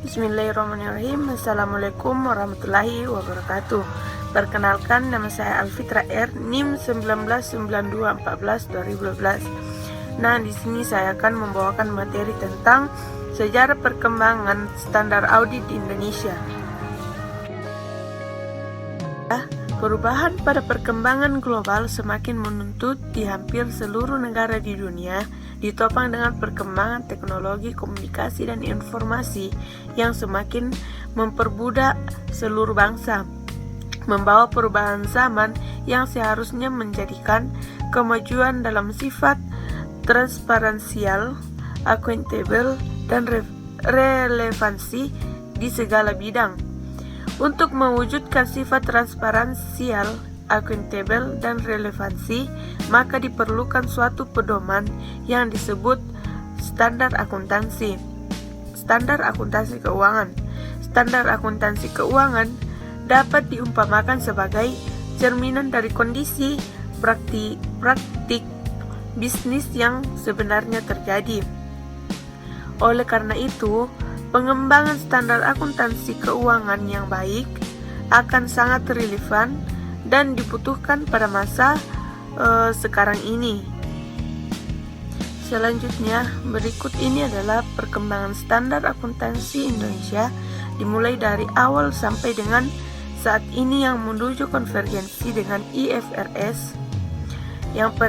Bismillahirrahmanirrahim. Assalamualaikum warahmatullahi wabarakatuh. Perkenalkan, nama saya Alfitra R, NIM 199214-2012. Nah, di sini saya akan membawakan materi tentang sejarah perkembangan standar audit di Indonesia. Perubahan pada perkembangan global semakin menuntut di hampir seluruh negara di dunia, ditopang dengan perkembangan teknologi komunikasi dan informasi yang semakin memperbudak seluruh bangsa, membawa perubahan zaman yang seharusnya menjadikan kemajuan dalam sifat transparansial, akuntabel, dan relevansi di segala bidang. Untuk mewujudkan sifat transparansial, akuntabel, dan relevansi, maka diperlukan suatu pedoman yang disebut standar akuntansi. Standar akuntansi keuangan. Standar akuntansi keuangan dapat diumpamakan sebagai cerminan dari kondisi praktik bisnis yang sebenarnya terjadi. Oleh karena itu, pengembangan standar akuntansi keuangan yang baik akan sangat relevan dan dibutuhkan pada masa sekarang ini. Selanjutnya, berikut ini adalah perkembangan standar akuntansi Indonesia dimulai dari awal sampai dengan saat ini yang menuju konvergensi dengan IFRS. Yang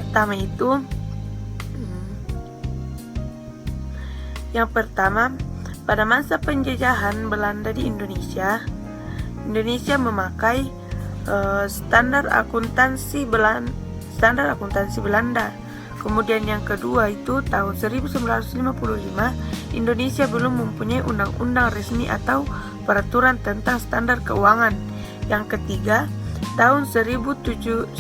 pertama, pada masa penjajahan Belanda di Indonesia memakai standar akuntansi Belanda. Kemudian yang kedua itu tahun 1955 Indonesia belum mempunyai undang-undang resmi atau peraturan tentang standar keuangan. Yang ketiga, tahun 1974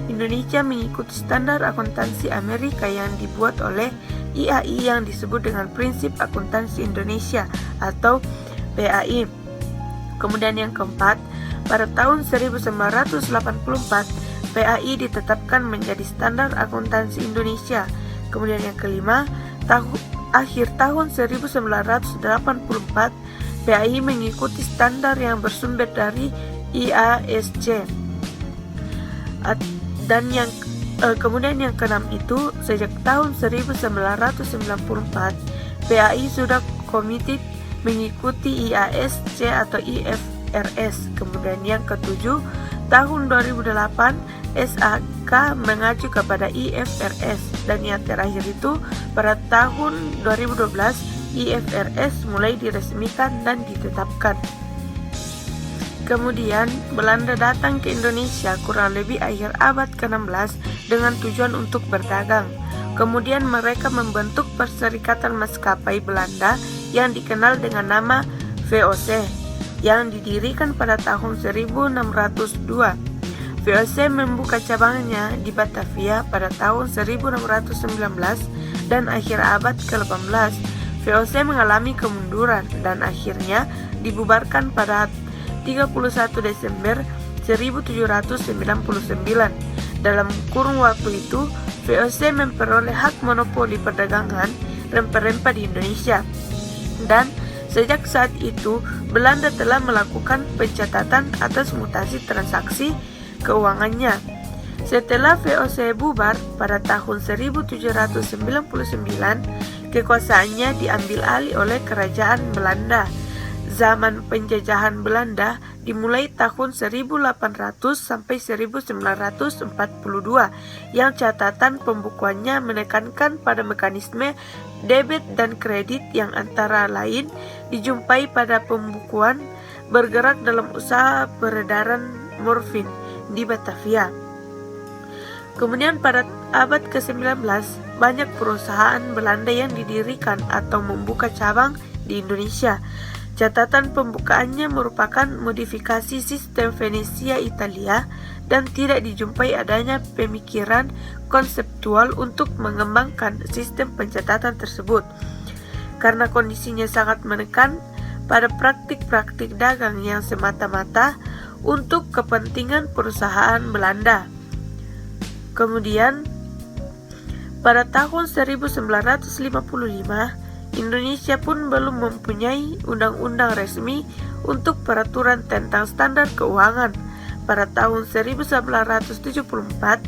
Indonesia mengikuti standar akuntansi Amerika yang dibuat oleh IAI yang disebut dengan Prinsip Akuntansi Indonesia atau PAI. Kemudian yang keempat, pada tahun 1984 PAI ditetapkan menjadi standar akuntansi Indonesia. Kemudian yang kelima, akhir tahun 1984 PAI mengikuti standar yang bersumber dari IASC. Dan kemudian yang keenam itu, sejak tahun 1994 PAI sudah komited mengikuti IASC atau IFRS. Kemudian yang ketujuh, tahun 2008 SAK mengacu kepada IFRS. Dan yang terakhir itu, pada tahun 2012 IFRS mulai diresmikan dan ditetapkan. Kemudian Belanda datang ke Indonesia kurang lebih akhir abad ke-16 dengan tujuan untuk berdagang. Kemudian mereka membentuk Perserikatan Maskapai Belanda yang dikenal dengan nama VOC yang didirikan pada tahun 1602. VOC membuka cabangnya di Batavia pada tahun 1619 dan akhir abad ke-18 VOC mengalami kemunduran dan akhirnya dibubarkan pada 31 Desember 1799. Dalam kurun waktu itu, VOC memperoleh hak monopoli perdagangan rempah-rempah di Indonesia. Dan sejak saat itu, Belanda telah melakukan pencatatan atas mutasi transaksi keuangannya. Setelah VOC bubar pada tahun 1799, kekuasaannya diambil alih oleh Kerajaan Belanda. Zaman penjajahan Belanda dimulai tahun 1800 sampai 1942 yang catatan pembukuannya menekankan pada mekanisme debit dan kredit yang antara lain dijumpai pada pembukuan bergerak dalam usaha peredaran morfin di Batavia. Kemudian pada abad ke-19 banyak perusahaan Belanda yang didirikan atau membuka cabang di Indonesia. Catatan pembukaannya merupakan modifikasi sistem Venesia Italia dan tidak dijumpai adanya pemikiran konseptual untuk mengembangkan sistem pencatatan tersebut karena kondisinya sangat menekan pada praktik-praktik dagang yang semata-mata untuk kepentingan perusahaan Belanda. Kemudian pada tahun 1955 Indonesia pun belum mempunyai undang-undang resmi untuk peraturan tentang standar keuangan. Pada tahun 1974,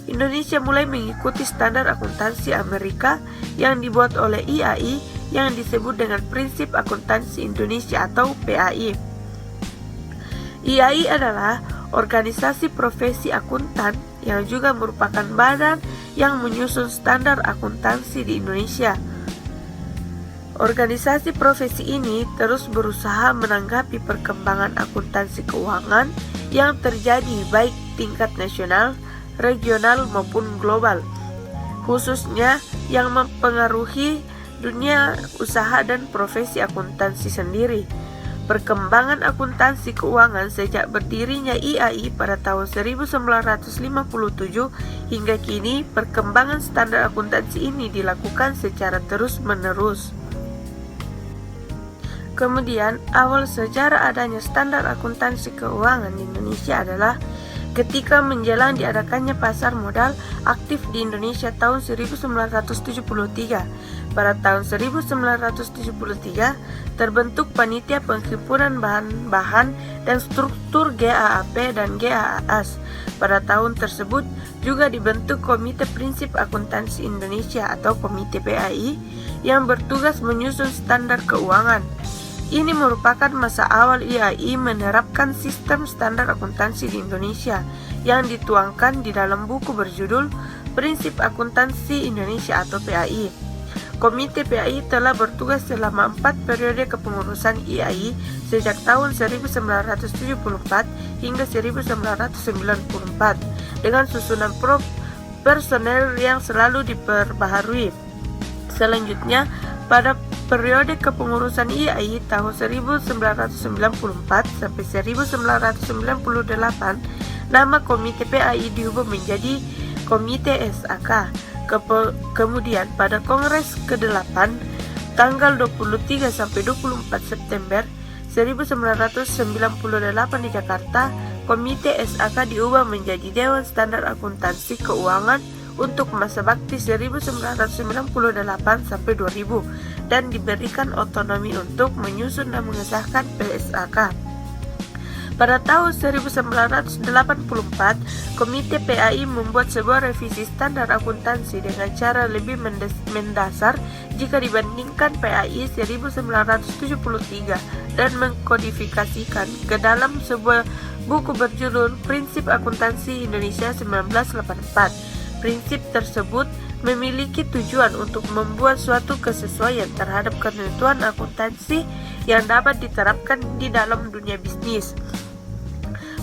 Indonesia mulai mengikuti standar akuntansi Amerika yang dibuat oleh IAI yang disebut dengan Prinsip Akuntansi Indonesia atau PAI. IAI adalah organisasi profesi akuntan yang juga merupakan badan yang menyusun standar akuntansi di Indonesia. Organisasi profesi ini terus berusaha menanggapi perkembangan akuntansi keuangan yang terjadi baik tingkat nasional, regional maupun global, khususnya yang mempengaruhi dunia usaha dan profesi akuntansi sendiri. Perkembangan akuntansi keuangan sejak berdirinya IAI pada tahun 1957 hingga kini, perkembangan standar akuntansi ini dilakukan secara terus-menerus. Kemudian, awal sejarah adanya standar akuntansi keuangan di Indonesia adalah ketika menjelang diadakannya pasar modal aktif di Indonesia tahun 1973. Pada tahun 1973, terbentuk Panitia Penghimpunan Bahan-bahan dan Struktur GAAP dan GAAS. Pada tahun tersebut juga dibentuk Komite Prinsip Akuntansi Indonesia atau Komite PAI yang bertugas menyusun standar keuangan. Ini merupakan masa awal IAI menerapkan sistem standar akuntansi di Indonesia yang dituangkan di dalam buku berjudul Prinsip Akuntansi Indonesia atau PAI. Komite PAI telah bertugas selama 4 periode kepengurusan IAI sejak tahun 1974 hingga 1994 dengan susunan personel yang selalu diperbaharui. Selanjutnya, pada periode kepengurusan IAI tahun 1994 sampai 1998, nama Komite PAI diubah menjadi Komite SAK. Kemudian pada Kongres ke-8 tanggal 23 sampai 24 September 1998 di Jakarta, Komite SAK diubah menjadi Dewan Standar Akuntansi Keuangan untuk masa bakti 1998 sampai 2000 dan diberikan otonomi untuk menyusun dan mengesahkan PSAK. Pada tahun 1984, Komite PAI membuat sebuah revisi standar akuntansi dengan cara lebih mendasar jika dibandingkan PAI 1973 dan mengkodifikasikan ke dalam sebuah buku berjudul Prinsip Akuntansi Indonesia 1984. Prinsip tersebut memiliki tujuan untuk membuat suatu kesesuaian terhadap ketentuan akuntansi yang dapat diterapkan di dalam dunia bisnis.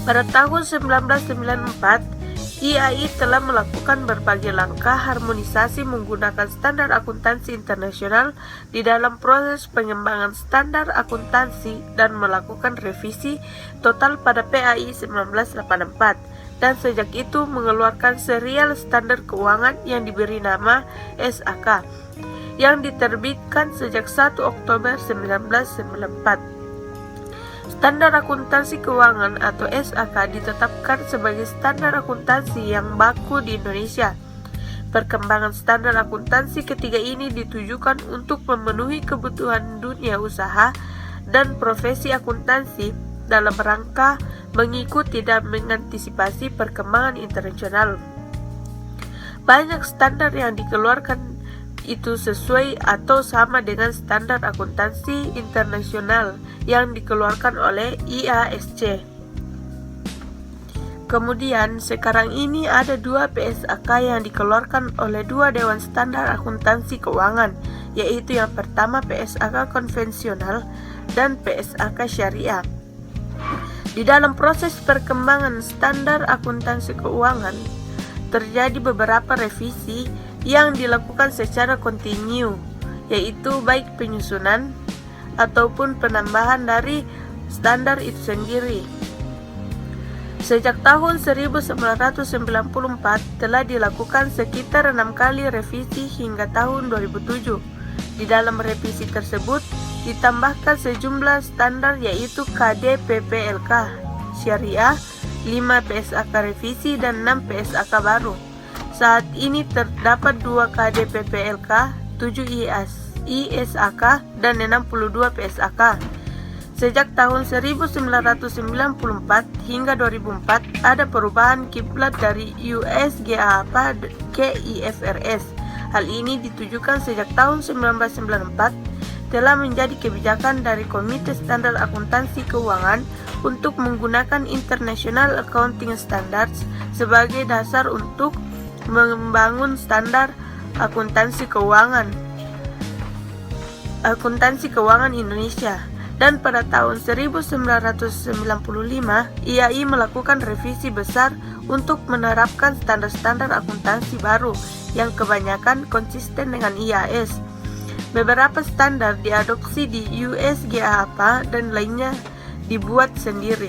Pada tahun 1994, IAI telah melakukan berbagai langkah harmonisasi menggunakan standar akuntansi internasional di dalam proses pengembangan standar akuntansi dan melakukan revisi total pada PAI 1984. Dan sejak itu mengeluarkan serial standar keuangan yang diberi nama SAK yang diterbitkan sejak 1 Oktober 1994. Standar akuntansi keuangan atau SAK ditetapkan sebagai standar akuntansi yang baku di Indonesia. Perkembangan standar akuntansi ketiga ini ditujukan untuk memenuhi kebutuhan dunia usaha dan profesi akuntansi dalam rangka mengikuti dan mengantisipasi perkembangan internasional. Banyak standar yang dikeluarkan itu sesuai atau sama dengan standar akuntansi internasional yang dikeluarkan oleh IASC. Kemudian sekarang ini ada 2 PSAK yang dikeluarkan oleh 2 Dewan Standar Akuntansi Keuangan, yaitu yang pertama PSAK konvensional dan PSAK syariah. Di dalam proses perkembangan standar akuntansi keuangan, terjadi beberapa revisi yang dilakukan secara kontinu, yaitu baik penyusunan ataupun penambahan dari standar itu sendiri. Sejak tahun 1994 telah dilakukan sekitar 6 kali revisi hingga tahun 2007. Di dalam revisi tersebut ditambahkan sejumlah standar yaitu KDPPLK syariah, 5 PSAK revisi dan 6 PSAK baru. Saat ini terdapat 2 KDPPLK, 7 IAS ISAK dan 62 PSAK. Sejak tahun 1994 hingga 2004 ada perubahan kiblat dari USGAAPA ke IFRS. Hal ini ditujukan sejak tahun 1994 telah menjadi kebijakan dari Komite Standar Akuntansi Keuangan untuk menggunakan International Accounting Standards sebagai dasar untuk membangun standar akuntansi keuangan Indonesia. Dan pada tahun 1995, IAI melakukan revisi besar untuk menerapkan standar-standar akuntansi baru yang kebanyakan konsisten dengan IAS. Beberapa standar diadopsi di USGAAPA dan lainnya dibuat sendiri.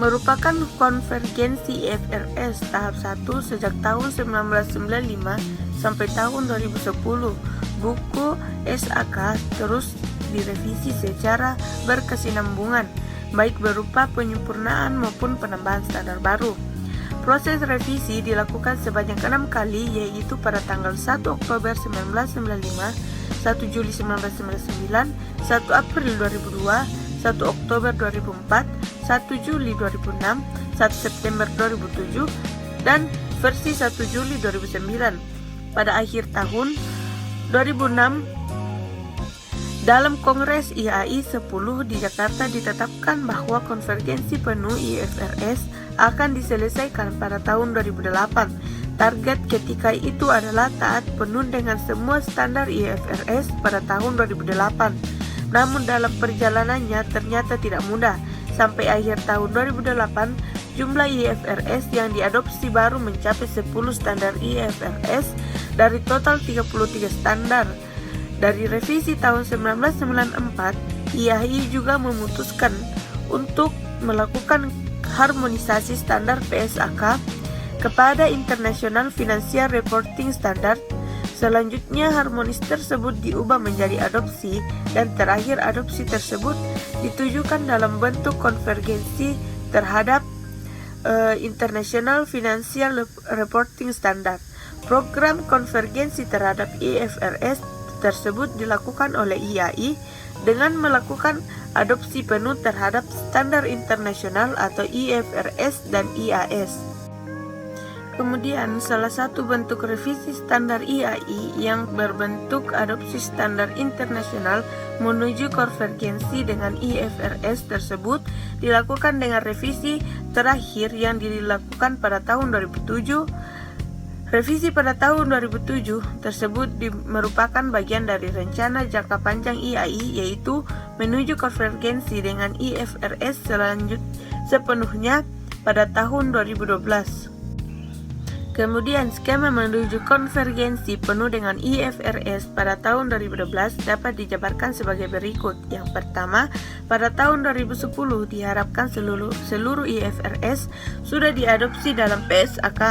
Merupakan konvergensi IFRS tahap 1 sejak tahun 1995 sampai tahun 2010. Buku SAK terus direvisi secara berkesinambungan, baik berupa penyempurnaan maupun penambahan standar baru. Proses revisi dilakukan sebanyak 6 kali, yaitu pada tanggal 1 Oktober 1995, 1 Juli 1999, 1 April 2002, 1 Oktober 2004, 1 Juli 2006, 1 September 2007, dan versi 1 Juli 2009. Pada akhir tahun 2006, dalam Kongres IAI 10 di Jakarta ditetapkan bahwa konvergensi penuh IFRS akan diselesaikan pada tahun 2008. Target ketika itu adalah taat penuh dengan semua standar IFRS pada tahun 2008. Namun dalam perjalanannya ternyata tidak mudah. Sampai akhir tahun 2008, jumlah IFRS yang diadopsi baru mencapai 10 standar IFRS dari total 33 standar. Dari revisi tahun 1994, IAI juga memutuskan untuk melakukan harmonisasi standar PSAK kepada International Financial Reporting Standard. Selanjutnya, harmonis tersebut diubah menjadi adopsi, dan terakhir adopsi tersebut ditujukan dalam bentuk konvergensi terhadap International Financial Reporting Standard. Program konvergensi terhadap IFRS tersebut dilakukan oleh IAI dengan melakukan adopsi penuh terhadap standar internasional atau IFRS dan IAS. Kemudian, salah satu bentuk revisi standar IAI yang berbentuk adopsi standar internasional menuju konvergensi dengan IFRS tersebut dilakukan dengan revisi terakhir yang dilakukan pada tahun 2007. Revisi pada tahun 2007 tersebut merupakan bagian dari rencana jangka panjang IAI, yaitu menuju konvergensi dengan IFRS sepenuhnya pada tahun 2012. Kemudian, skema menuju konvergensi penuh dengan IFRS pada tahun 2012 dapat dijabarkan sebagai berikut. Yang pertama, pada tahun 2010 diharapkan seluruh IFRS sudah diadopsi dalam PSAK.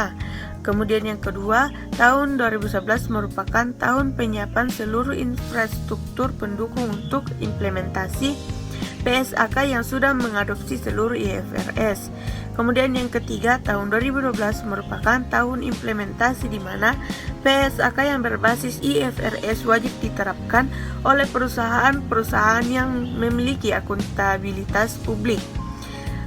Kemudian yang kedua, tahun 2011 merupakan tahun penyiapan seluruh infrastruktur pendukung untuk implementasi PSAK yang sudah mengadopsi seluruh IFRS. Kemudian yang ketiga, tahun 2012 merupakan tahun implementasi di mana PSAK yang berbasis IFRS wajib diterapkan oleh perusahaan-perusahaan yang memiliki akuntabilitas publik.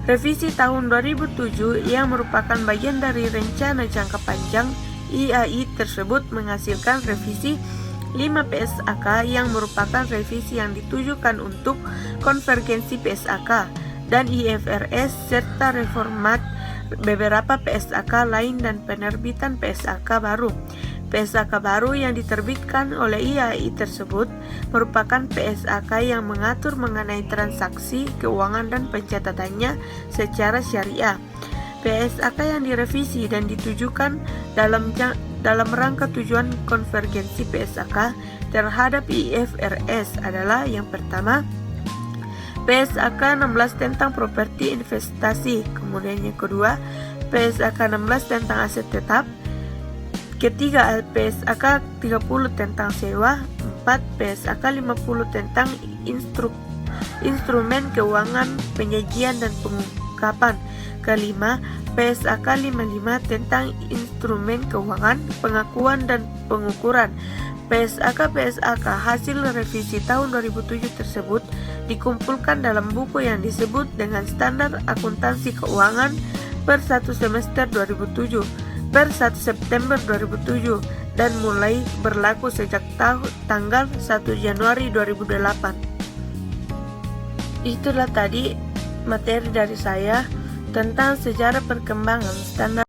Revisi tahun 2007 yang merupakan bagian dari rencana jangka panjang IAI tersebut menghasilkan revisi 5 PSAK yang merupakan revisi yang ditujukan untuk konvergensi PSAK dan IFRS serta reformat beberapa PSAK lain dan penerbitan PSAK baru. PSAK baru yang diterbitkan oleh IAI tersebut merupakan PSAK yang mengatur mengenai transaksi keuangan dan pencatatannya secara syariah. PSAK yang direvisi dan ditujukan dalam rangka tujuan konvergensi PSAK terhadap IFRS adalah yang pertama, PSAK 16 tentang properti investasi, kemudian yang kedua, PSAK 16 tentang aset tetap, ketiga, PSAK 30 tentang sewa, 4, PSAK 50 tentang instrumen keuangan, penyajian dan pengungkapan, kelima, PSAK 55 tentang instrumen keuangan, pengakuan dan pengukuran, PSAK hasil revisi tahun 2007 tersebut dikumpulkan dalam buku yang disebut dengan Standar Akuntansi Keuangan per 1 semester 2007 per 1 September 2007 dan mulai berlaku sejak tanggal 1 Januari 2008. Itulah tadi materi dari saya tentang sejarah perkembangan standar